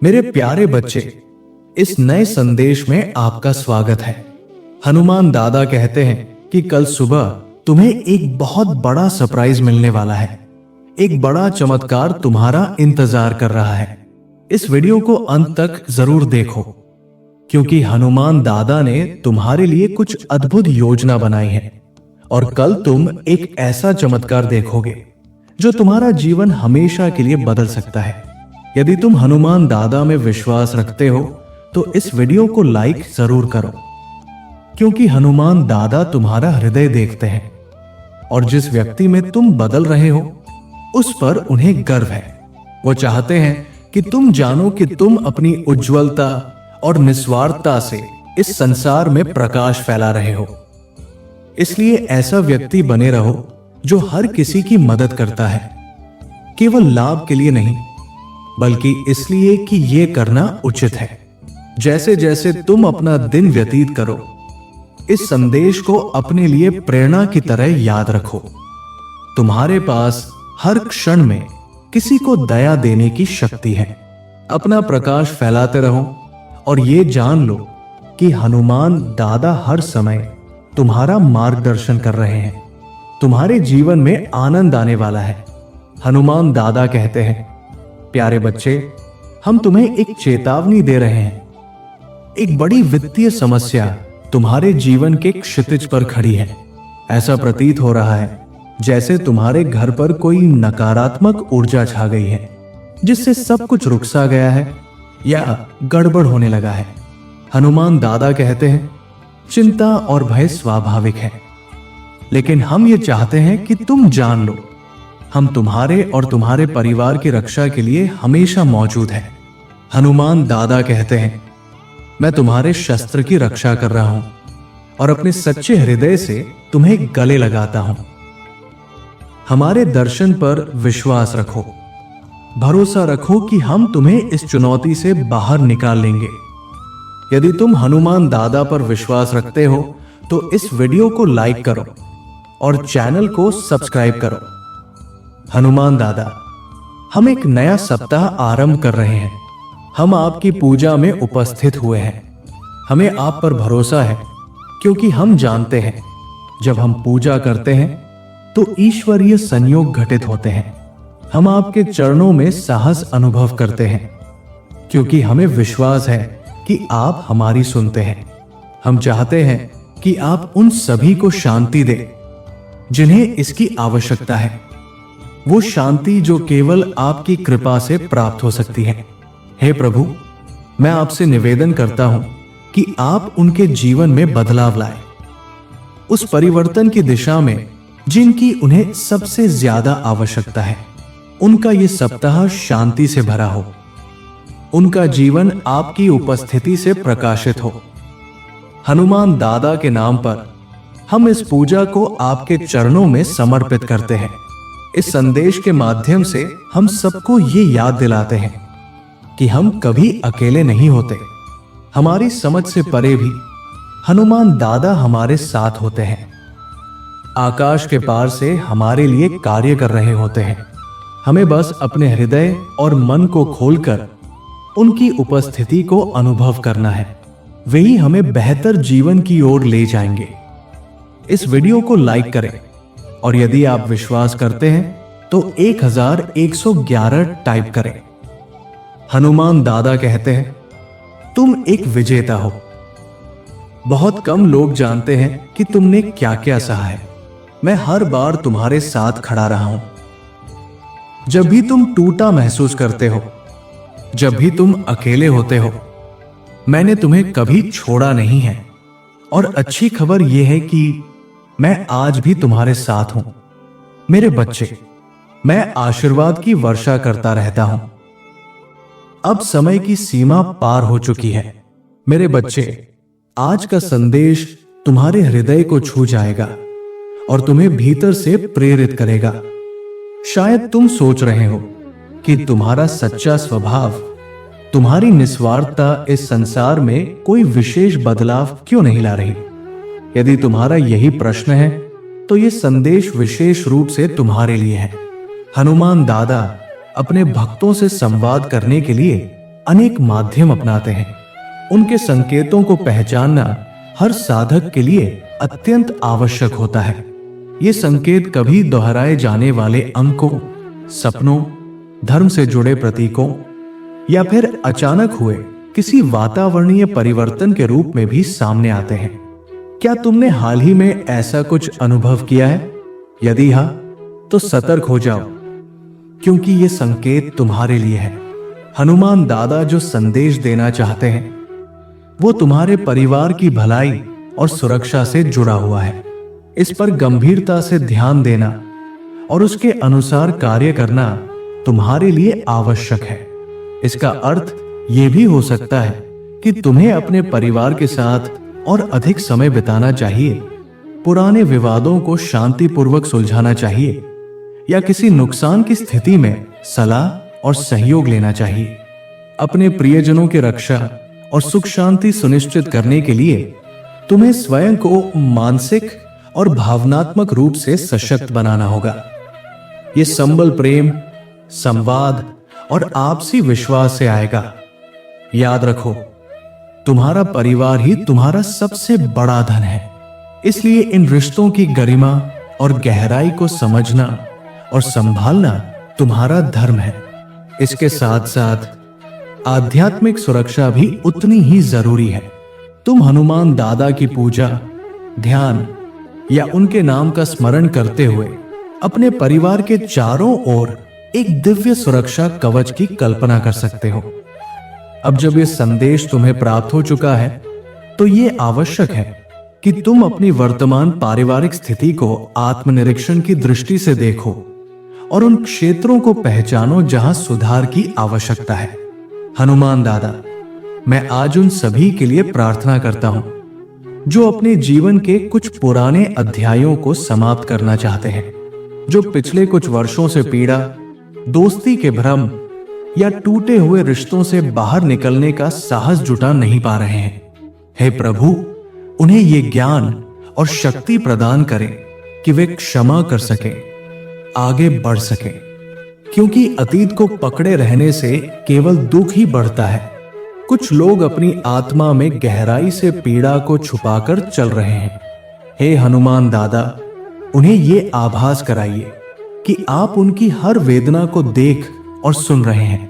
मेरे प्यारे बच्चे, इस नए संदेश में आपका स्वागत है। हनुमान दादा कहते हैं कि कल सुबह तुम्हें एक बहुत बड़ा सरप्राइज मिलने वाला है। एक बड़ा चमत्कार तुम्हारा इंतजार कर रहा है। इस वीडियो को अंत तक जरूर देखो, क्योंकि हनुमान दादा ने तुम्हारे लिए कुछ अद्भुत योजना बनाई है और कल तुम एक ऐसा चमत्कार देखोगे जो तुम्हारा जीवन हमेशा के लिए बदल सकता है। यदि तुम हनुमान दादा में विश्वास रखते हो तो इस वीडियो को लाइक जरूर करो, क्योंकि हनुमान दादा तुम्हारा हृदय देखते हैं और जिस व्यक्ति में तुम बदल रहे हो उस पर उन्हें गर्व है। वो चाहते हैं कि तुम जानो कि तुम अपनी उज्ज्वलता और निस्वार्थता से इस संसार में प्रकाश फैला रहे हो। इसलिए ऐसा व्यक्ति बने रहो जो हर किसी की मदद करता है, केवल लाभ के लिए नहीं बल्कि इसलिए कि यह करना उचित है। जैसे जैसे तुम अपना दिन व्यतीत करो, इस संदेश को अपने लिए प्रेरणा की तरह याद रखो। तुम्हारे पास हर क्षण में किसी को दया देने की शक्ति है। अपना प्रकाश फैलाते रहो और ये जान लो कि हनुमान दादा हर समय तुम्हारा मार्गदर्शन कर रहे हैं। तुम्हारे जीवन में आनंद आने वाला है। हनुमान दादा कहते हैं, प्यारे बच्चे, हम तुम्हें एक चेतावनी दे रहे हैं। एक बड़ी वित्तीय समस्या तुम्हारे जीवन के क्षितिज पर खड़ी है। ऐसा प्रतीत हो रहा है जैसे तुम्हारे घर पर कोई नकारात्मक ऊर्जा छा गई है, जिससे सब कुछ रुक सा गया है या गड़बड़ होने लगा है। हनुमान दादा कहते हैं, चिंता और भय स्वाभाविक है, लेकिन हम ये चाहते हैं कि तुम जान लो, हम तुम्हारे और तुम्हारे परिवार की रक्षा के लिए हमेशा मौजूद हैं। हनुमान दादा कहते हैं, मैं तुम्हारे शस्त्र की रक्षा कर रहा हूं और अपने सच्चे हृदय से तुम्हें गले लगाता हूं। हमारे दर्शन पर विश्वास रखो, भरोसा रखो कि हम तुम्हें इस चुनौती से बाहर निकाल लेंगे। यदि तुम हनुमान दादा पर विश्वास रखते हो तो इस वीडियो को लाइक करो और चैनल को सब्सक्राइब करो। हनुमान दादा, हम एक नया सप्ताह आरंभ कर रहे हैं। हम आपकी पूजा में उपस्थित हुए हैं। हमें आप पर भरोसा है, क्योंकि हम जानते हैं जब हम पूजा करते हैं तो ईश्वरीय संयोग घटित होते हैं। हम आपके चरणों में साहस अनुभव करते हैं, क्योंकि हमें विश्वास है कि आप हमारी सुनते हैं। हम चाहते हैं कि आप उन सभी को शांति दें जिन्हें इसकी आवश्यकता है, वो शांति जो केवल आपकी कृपा से प्राप्त हो सकती है। हे प्रभु, मैं आपसे निवेदन करता हूं कि आप उनके जीवन में बदलाव लाएं, उस परिवर्तन की दिशा में जिनकी उन्हें सबसे ज्यादा आवश्यकता है। उनका ये सप्ताह शांति से भरा हो, उनका जीवन आपकी उपस्थिति से प्रकाशित हो। हनुमान दादा के नाम पर हम इस पूजा को आपके चरणों में समर्पित करते हैं। इस संदेश के माध्यम से हम सबको ये याद दिलाते हैं कि हम कभी अकेले नहीं होते। हमारी समझ से परे भी हनुमान दादा हमारे साथ होते हैं। आकाश के पार से हमारे लिए कार्य कर रहे होते हैं। हमें बस अपने हृदय और मन को खोलकर उनकी उपस्थिति को अनुभव करना है। वे ही हमें बेहतर जीवन की ओर ले जाएंगे। इस वीडियो को लाइक करें और यदि आप विश्वास करते हैं तो 1111 टाइप करें। हनुमान दादा कहते हैं, तुम एक विजेता हो। बहुत कम लोग जानते हैं कि तुमने क्या क्या सहा है। मैं हर बार तुम्हारे साथ खड़ा रहा हूं। जब भी तुम टूटा महसूस करते हो, जब भी तुम अकेले होते हो, मैंने तुम्हें कभी छोड़ा नहीं है। और अच्छी खबर यह है कि मैं आज भी तुम्हारे साथ हूं। मेरे बच्चे, मैं आशीर्वाद की वर्षा करता रहता हूं। अब समय की सीमा पार हो चुकी है। मेरे बच्चे, आज का संदेश तुम्हारे हृदय को छू जाएगा और तुम्हें भीतर से प्रेरित करेगा। शायद तुम सोच रहे हो कि तुम्हारा सच्चा स्वभाव, तुम्हारी निस्वार्थता इस संसार में कोई विशेष बदलाव क्यों नहीं ला रही। यदि तुम्हारा यही प्रश्न है तो यह संदेश विशेष रूप से तुम्हारे लिए है। हनुमान दादा अपने भक्तों से संवाद करने के लिए अनेक माध्यम अपनाते हैं। उनके संकेतों को पहचानना हर साधक के लिए अत्यंत आवश्यक होता है। ये संकेत कभी दोहराए जाने वाले अंकों, सपनों, धर्म से जुड़े प्रतीकों या फिर अचानक हुए किसी वातावरणीय परिवर्तन के रूप में भी सामने आते हैं। क्या तुमने हाल ही में ऐसा कुछ अनुभव किया है? यदि हाँ, तो सतर्क हो जाओ, क्योंकि ये संकेत तुम्हारे लिए है। हनुमान दादा जो संदेश देना चाहते हैं वो तुम्हारे परिवार की भलाई और सुरक्षा से जुड़ा हुआ है। इस पर गंभीरता से ध्यान देना और उसके अनुसार कार्य करना तुम्हारे लिए आवश्यक है। इसका अर्थ यह भी हो सकता है कि तुम्हें अपने परिवार के साथ और अधिक समय बिताना चाहिए, पुराने विवादों को शांतिपूर्वक सुलझाना चाहिए या किसी नुकसान की स्थिति में सलाह और सहयोग लेना चाहिए। अपने प्रियजनों की रक्षा और सुख शांति सुनिश्चित करने के लिए तुम्हें स्वयं को मानसिक और भावनात्मक रूप से सशक्त बनाना होगा। यह संबल प्रेम, संवाद और आपसी विश्वास से आएगा। याद रखो, तुम्हारा परिवार ही तुम्हारा सबसे बड़ा धन है। इसलिए इन रिश्तों की गरिमा और गहराई को समझना और संभालना तुम्हारा धर्म है। इसके साथ साथ आध्यात्मिक सुरक्षा भी उतनी ही जरूरी है। तुम हनुमान दादा की पूजा, ध्यान या उनके नाम का स्मरण करते हुए अपने परिवार के चारों ओर एक दिव्य सुरक्षा कवच की कल्पना कर सकते हो। अब जब यह संदेश तुम्हें प्राप्त हो चुका है, तो यह आवश्यक है कि तुम अपनी वर्तमान पारिवारिक स्थिति को आत्मनिरीक्षण की दृष्टि से देखो और उन क्षेत्रों को पहचानो जहां सुधार की आवश्यकता है। हनुमान दादा, मैं आज उन सभी के लिए प्रार्थना करता हूं जो अपने जीवन के कुछ पुराने अध्यायों को समाप्त करना चाहते हैं, जो पिछले कुछ वर्षों से पीड़ा, दोस्ती के भ्रम या टूटे हुए रिश्तों से बाहर निकलने का साहस जुटा नहीं पा रहे हैं। हे प्रभु, उन्हें ये ज्ञान और शक्ति प्रदान करें कि वे क्षमा कर सकें, आगे बढ़ सकें, क्योंकि अतीत को पकड़े रहने से केवल दुख ही बढ़ता है। कुछ लोग अपनी आत्मा में गहराई से पीड़ा को छुपाकर चल रहे हैं। हे हनुमान दादा, उन्हें ये आभास कराइए कि आप उनकी हर वेदना को देख और सुन रहे हैं।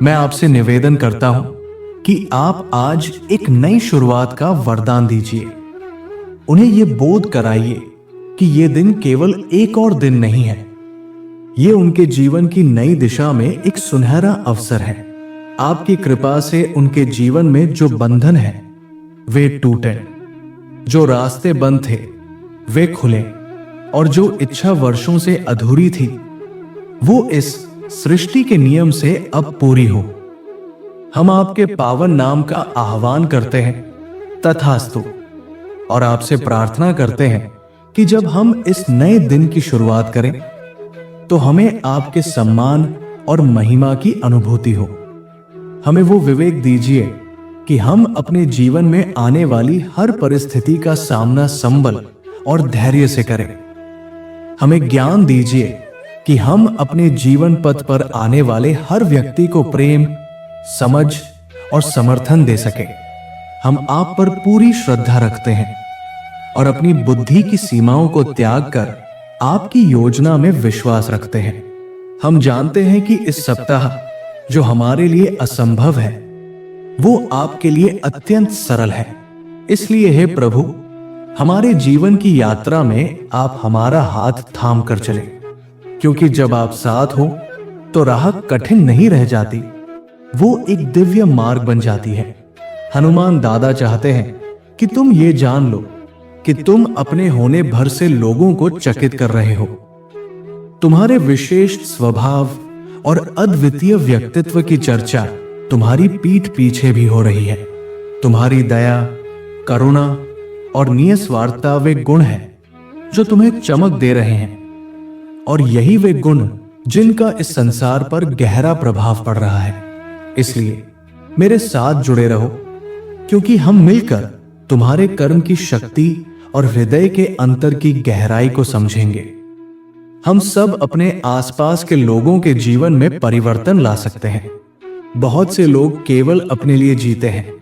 मैं आपसे निवेदन करता हूं कि आप आज एक नई शुरुआत का वरदान दीजिए। उन्हें यह बोध कराइए कि यह दिन केवल एक और दिन नहीं है, ये उनके जीवन की नई दिशा में एक सुनहरा अवसर है। आपकी कृपा से उनके जीवन में जो बंधन है वे टूटे, जो रास्ते बंद थे वे खुले, और जो इच्छा वर्षों से अधूरी थी वो इस सृष्टि के नियम से अब पूरी हो। हम आपके पावन नाम का आह्वान करते हैं, तथास्तु, और आपसे प्रार्थना करते हैं कि जब हम इस नए दिन की शुरुआत करें तो हमें आपके सम्मान और महिमा की अनुभूति हो। हमें वो विवेक दीजिए कि हम अपने जीवन में आने वाली हर परिस्थिति का सामना संबल और धैर्य से करें। हमें ज्ञान दीजिए कि हम अपने जीवन पथ पर आने वाले हर व्यक्ति को प्रेम, समझ और समर्थन दे सके। हम आप पर पूरी श्रद्धा रखते हैं और अपनी बुद्धि की सीमाओं को त्याग कर आपकी योजना में विश्वास रखते हैं। हम जानते हैं कि इस सप्ताह जो हमारे लिए असंभव है वो आपके लिए अत्यंत सरल है। इसलिए हे प्रभु, हमारे जीवन की यात्रा में आप हमारा हाथ थाम कर चले, क्योंकि जब आप साथ हो तो राह कठिन नहीं रह जाती, वो एक दिव्य मार्ग बन जाती है। हनुमान दादा चाहते हैं कि तुम ये जान लो कि तुम अपने होने भर से लोगों को चकित कर रहे हो। तुम्हारे विशेष स्वभाव और अद्वितीय व्यक्तित्व की चर्चा तुम्हारी पीठ पीछे भी हो रही है। तुम्हारी दया, करुणा और निस्वार्थता वे गुण हैं जो तुम्हें चमक दे रहे हैं, और यही वे गुण जिनका इस संसार पर गहरा प्रभाव पड़ रहा है। इसलिए मेरे साथ जुड़े रहो, क्योंकि हम मिलकर तुम्हारे कर्म की शक्ति और हृदय के अंतर की गहराई को समझेंगे। हम सब अपने आसपास के लोगों के जीवन में परिवर्तन ला सकते हैं। बहुत से लोग केवल अपने लिए जीते हैं,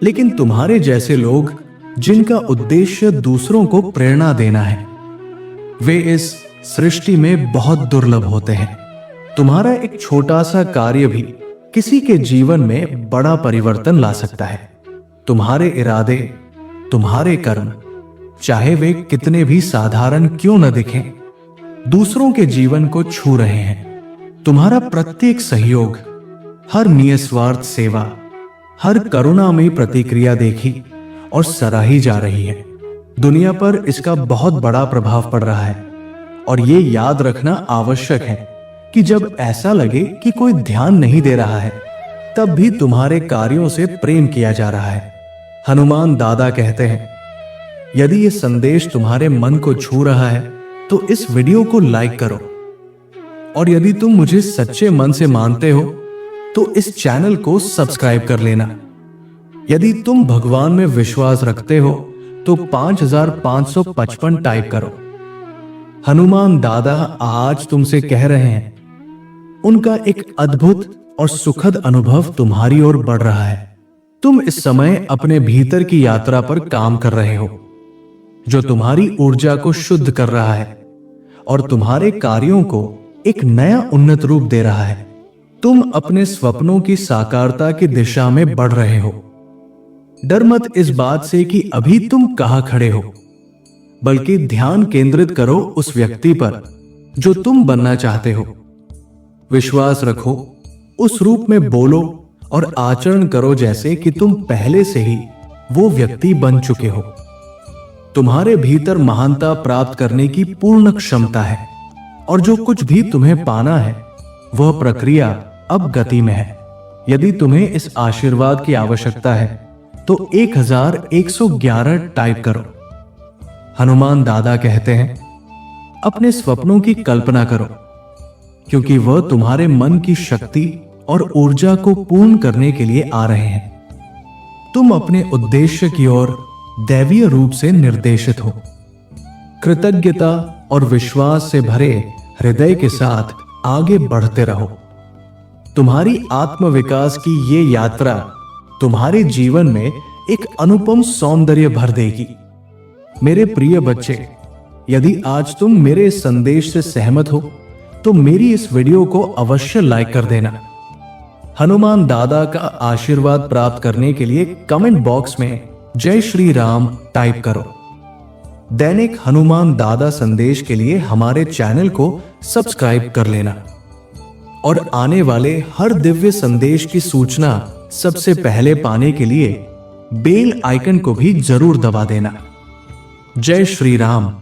लेकिन तुम्हारे जैसे लोग जिनका उद्देश्य दूसरों को प्रेरणा देना है, वे इस सृष्टि में बहुत दुर्लभ होते हैं। तुम्हारा एक छोटा सा कार्य भी किसी के जीवन में बड़ा परिवर्तन ला सकता है। तुम्हारे इरादे, तुम्हारे कर्म, चाहे वे कितने भी साधारण क्यों न दिखें, दूसरों के जीवन को छू रहे हैं। तुम्हारा प्रत्येक सहयोग, हर निस्वार्थ सेवा, हर करुणामयी प्रतिक्रिया देखी और सराही जा रही है। दुनिया पर इसका बहुत बड़ा प्रभाव पड़ रहा है, और ये याद रखना आवश्यक है कि जब ऐसा लगे कि कोई ध्यान नहीं दे रहा है, तब भी तुम्हारे कार्यों से प्रेम किया जा रहा है। हनुमान दादा कहते हैं, यदि ये संदेश तुम्हारे मन को छू रहा है तो इस वीडियो को लाइक करो, और यदि तुम मुझे सच्चे मन से मानते हो तो इस चैनल को सब्सक्राइब कर लेना। यदि तुम भगवान में विश्वास रखते हो तो 5555 टाइप करो। हनुमान दादा आज तुमसे कह रहे हैं, उनका एक अद्भुत और सुखद अनुभव तुम्हारी ओर बढ़ रहा है। तुम इस समय अपने भीतर की यात्रा पर काम कर रहे हो, जो तुम्हारी ऊर्जा को शुद्ध कर रहा है और तुम्हारे कार्यों को एक नया उन्नत रूप दे रहा है। तुम अपने स्वप्नों की साकारता की दिशा में बढ़ रहे हो। डर मत इस बात से कि अभी तुम कहां खड़े हो, बल्कि ध्यान केंद्रित करो उस व्यक्ति पर जो तुम बनना चाहते हो। विश्वास रखो, उस रूप में बोलो और आचरण करो जैसे कि तुम पहले से ही वो व्यक्ति बन चुके हो। तुम्हारे भीतर महानता प्राप्त करने की पूर्ण क्षमता है, और जो कुछ भी तुम्हें पाना है वह प्रक्रिया अब गति में है। यदि तुम्हें इस आशीर्वाद की आवश्यकता है तो 1111 टाइप करो। हनुमान दादा कहते हैं, अपने स्वप्नों की कल्पना करो, क्योंकि वह तुम्हारे मन की शक्ति और ऊर्जा को पूर्ण करने के लिए आ रहे हैं। तुम अपने उद्देश्य की ओर दैवीय रूप से निर्देशित हो। कृतज्ञता और विश्वास से भरे हृदय के साथ आगे बढ़ते रहो। तुम्हारी आत्म विकास की ये यात्रा तुम्हारे जीवन में एक अनुपम सौंदर्य भर देगी। मेरे प्रिय बच्चे, यदि आज तुम मेरे इस संदेश से सहमत हो तो मेरी इस वीडियो को अवश्य लाइक कर देना। हनुमान दादा का आशीर्वाद प्राप्त करने के लिए कमेंट बॉक्स में जय श्री राम टाइप करो। दैनिक हनुमान दादा संदेश के लिए हमारे चैनल को सब्सक्राइब कर लेना, और आने वाले हर दिव्य संदेश की सूचना सबसे पहले पाने के लिए बेल आइकन को भी जरूर दबा देना। जय श्री राम।